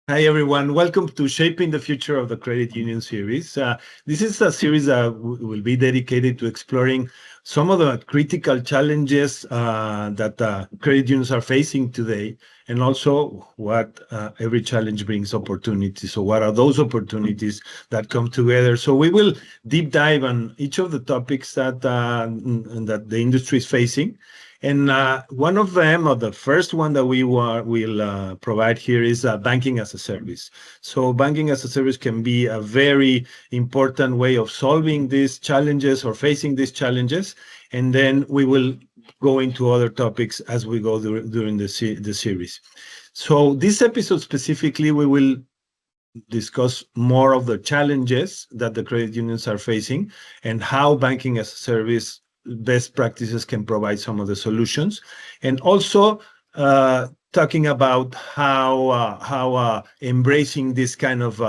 Hi, everyone. Welcome to Shaping the Future of the Credit Union series. This is a series that will be dedicated to exploring some of the critical challenges that credit unions are facing today, and also what every challenge brings opportunities. So, what are those opportunities that come together? So, we will deep dive on each of the topics that the industry is facing. And one of them, or the first one that we will provide here, is banking as a service. So, banking as a service can be a very important way of solving these challenges or facing these challenges. And then we will go into other topics as we go during the series. So, this episode specifically, we will discuss more of the challenges that the credit unions are facing and how banking as a service best practices can provide some of the solutions, and also talking about how embracing this kind of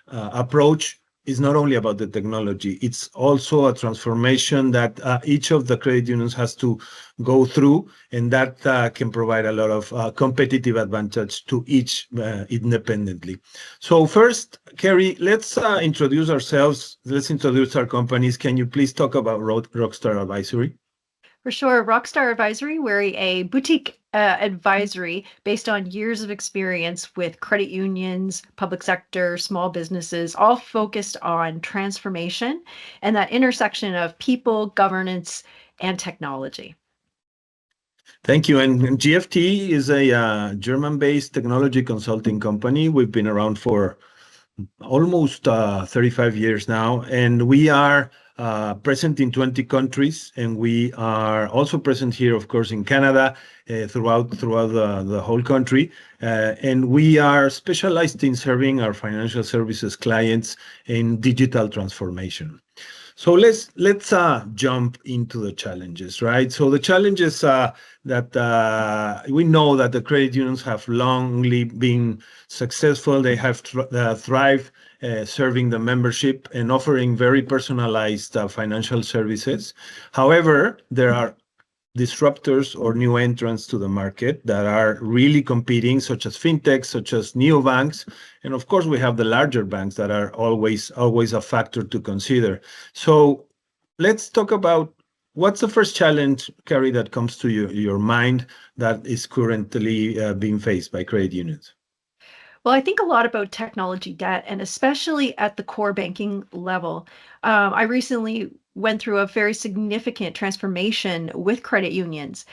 approach is not only about the technology, it's also a transformation that each of the credit unions has to go through, and that can provide a lot of competitive advantage to each independently. So first, Carrie, let's introduce ourselves. Let's introduce our companies. Can you please talk about Rockstar Advisory? For sure. Rockstar Advisory, we're a boutique advisory based on years of experience with credit unions, public sector, small businesses, all focused on transformation and that intersection of people, governance, and technology. Thank you. And GFT is a German-based technology consulting company. We've been around for almost 35 years now, and we are present in 20 countries, and we are also present here, of course, in Canada, throughout the whole country. And we are specialized in serving our financial services clients in digital transformation. So let's jump into the challenges, right? So the challenges that we know that the credit unions have longly been successful. They have thrived serving the membership and offering very personalized financial services. However, there are disruptors or new entrants to the market that are really competing, such as fintechs, such as neobanks, and of course we have the larger banks that are always a factor to consider. So let's talk about what's the first challenge, Carrie, that comes to your mind that is currently being faced by credit unions. Well, I think a lot about technology debt, and especially at the core banking level. I recently went through a very significant transformation with credit unions.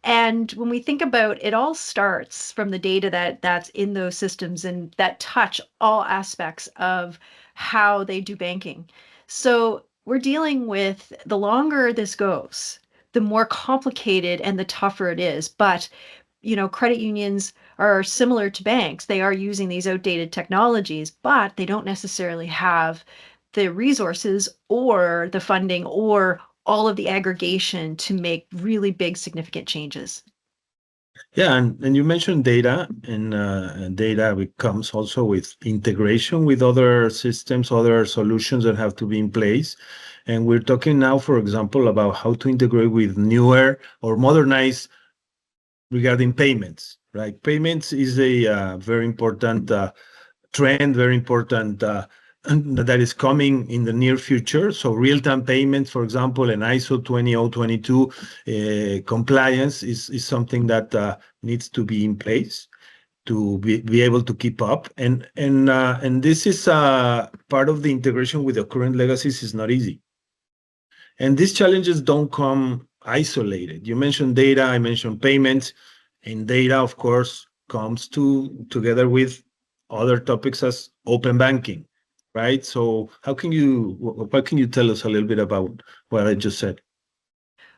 And when we think about it, all starts from the data that's in those systems and that touch all aspects of how they do banking. So we're dealing with the longer this goes, the more complicated and the tougher it is. But credit unions are similar to banks. They are using these outdated technologies, but they don't necessarily have the resources or the funding or all of the aggregation to make really big, significant changes. Yeah, and you mentioned data, and data comes also with integration with other systems, other solutions that have to be in place. And we're talking now, for example, about how to integrate with newer or modernize regarding payments, right? Payments is a very important trend, very important that is coming in the near future. So real-time payments, for example, and ISO 20022 compliance is something that needs to be in place to be able to keep up. And this is part of the integration with the current legacies is not easy. And these challenges don't come isolated. You mentioned data, I mentioned payments, and data, of course, comes together with other topics as open banking, right? So what can you tell us a little bit about what I just said?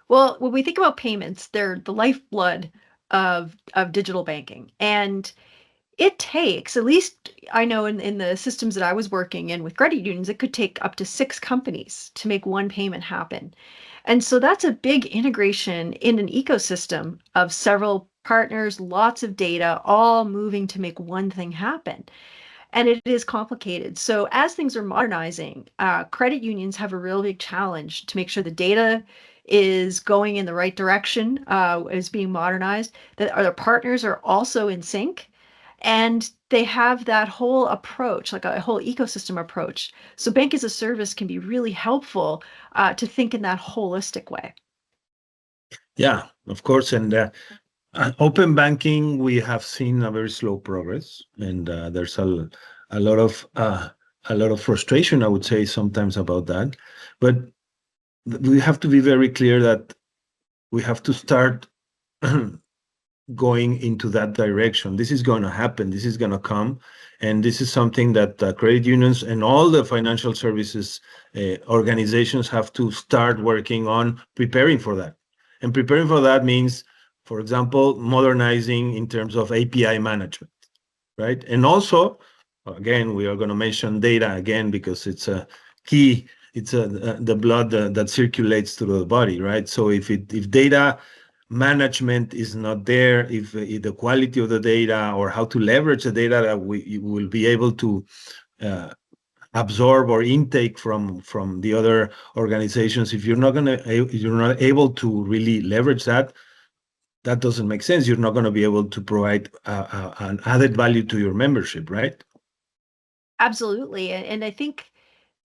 Well, when we think about payments, they're the lifeblood of digital banking. And it takes, at least I know in the systems that I was working in with credit unions, it could take up to 6 companies to make one payment happen. And so that's a big integration in an ecosystem of several partners, lots of data, all moving to make one thing happen. And it is complicated. So as things are modernizing, credit unions have a real big challenge to make sure the data is going in the right direction, is being modernized, that our partners are also in sync, And they have that whole approach, like a whole ecosystem approach. So bank as a service can be really helpful to think in that holistic way. Yeah, of course. And open banking, we have seen a very slow progress, and there's a lot of a lot of frustration, I would say, sometimes about that. But we have to be very clear that we have to start going into that direction. This is going to happen. This is going to come, and this is something that credit unions and all the financial services organizations have to start working on preparing for that. And preparing for that means, for example, modernizing in terms of API management, right? And also, again, we are going to mention data again because it's a key. It's the blood that circulates through the body, right? So if data management is not there, if the quality of the data or how to leverage the data that we will be able to uh, absorb or intake from the other organizations, if you're not able to really leverage that, that doesn't make sense. You're not going to be able to provide an added value to your membership, right? Absolutely. And I think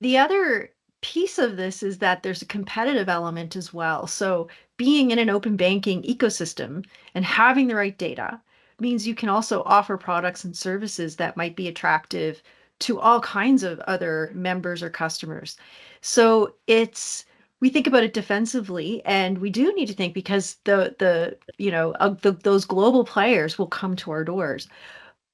the other piece of this is that there's a competitive element as well. So being in an open banking ecosystem and having the right data means you can also offer products and services that might be attractive to all kinds of other members or customers. So we think about it defensively, and we do need to think because those global players will come to our doors.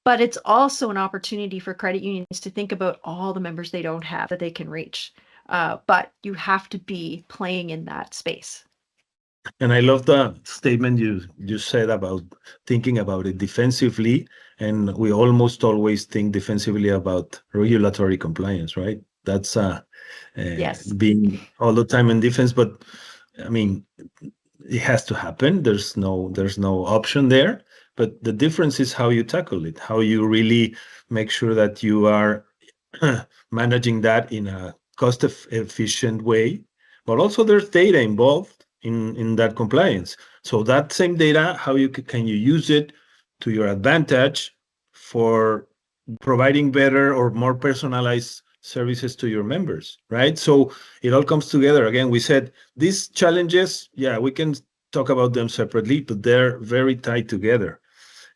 But it's also an opportunity for credit unions to think about all the members they don't have that they can reach. But you have to be playing in that space. And I love the statement you said about thinking about it defensively. And we almost always think defensively about regulatory compliance, right? That's Yes, being all the time in defense. But I mean, it has to happen. There's no option there. But the difference is how you tackle it, how you really make sure that you are managing that in a cost efficient way. But also there's data involved in that compliance. So that same data, how can you use it to your advantage for providing better or more personalized services to your members, right? So it all comes together. Again, we said these challenges, yeah, we can talk about them separately, but they're very tied together.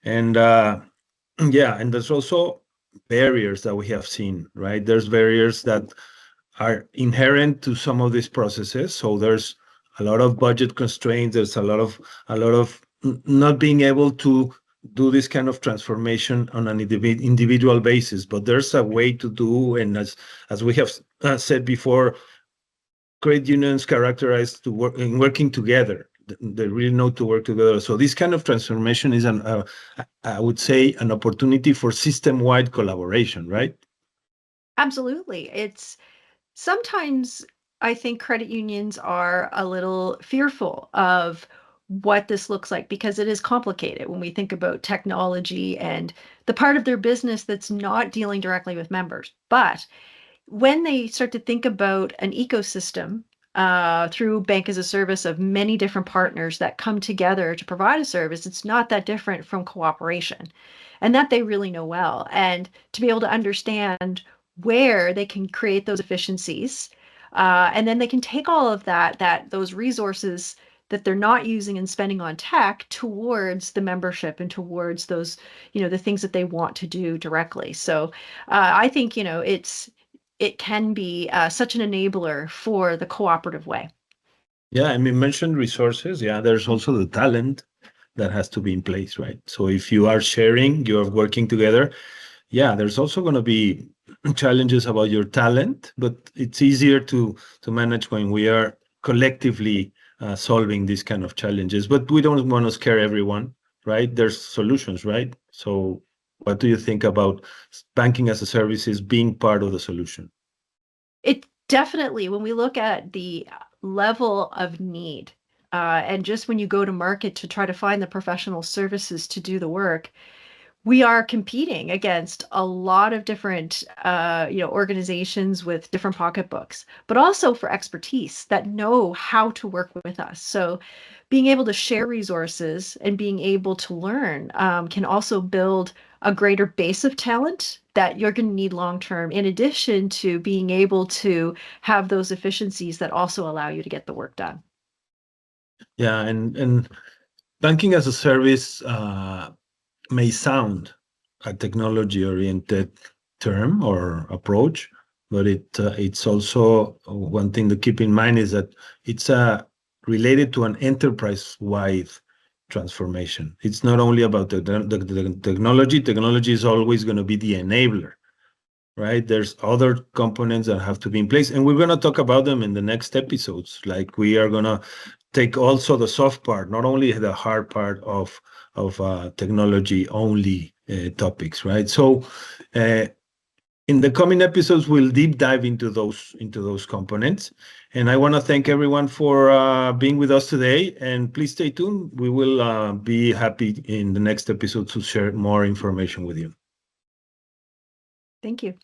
And yeah, and there's also barriers that we have seen, right? There's barriers that are inherent to some of these processes. So there's a lot of budget constraints. There's a lot of not being able to do this kind of transformation on an individual basis. But there's a way to do, and as we have said before, credit unions characterized to work in working together. They really know to work together. So this kind of transformation is I would say, an opportunity for system-wide collaboration, right? absolutely. It's sometimes I think credit unions are a little fearful of what this looks like because it is complicated when we think about technology and the part of their business that's not dealing directly with members. But when they start to think about an ecosystem through bank as a service of many different partners that come together to provide a service, it's not that different from cooperation, and that they really know well. And to be able to understand where they can create those efficiencies, and then they can take all of those resources that they're not using and spending on tech towards the membership and towards those, the things that they want to do directly. So I think, it can be such an enabler for the cooperative way. Yeah, I mean, mentioned resources. Yeah, there's also the talent that has to be in place, right? So if you are sharing, you are working together. Yeah, there's also going to be challenges about your talent, but it's easier to manage when we are collectively solving these kind of challenges. But we don't want to scare everyone, right? There's solutions, right? So what do you think about banking as a service being part of the solution? It definitely, when we look at the level of need, and just when you go to market to try to find the professional services to do the work, we are competing against a lot of different organizations with different pocketbooks, but also for expertise that know how to work with us. So being able to share resources and being able to learn can also build a greater base of talent that you're going to need long term, in addition to being able to have those efficiencies that also allow you to get the work done. Yeah, and banking as a service may sound a technology-oriented term or approach, but it's also one thing to keep in mind is that it's related to an enterprise-wide transformation. It's not only about the technology. Technology is always going to be the enabler, right? There's other components that have to be in place, and we're going to talk about them in the next episodes. Like we are going to take also the soft part, not only the hard part of technology only topics, right? So in the coming episodes, we'll deep dive into those components. And I want to thank everyone for being with us today. And please stay tuned. We will be happy in the next episode to share more information with you. Thank you.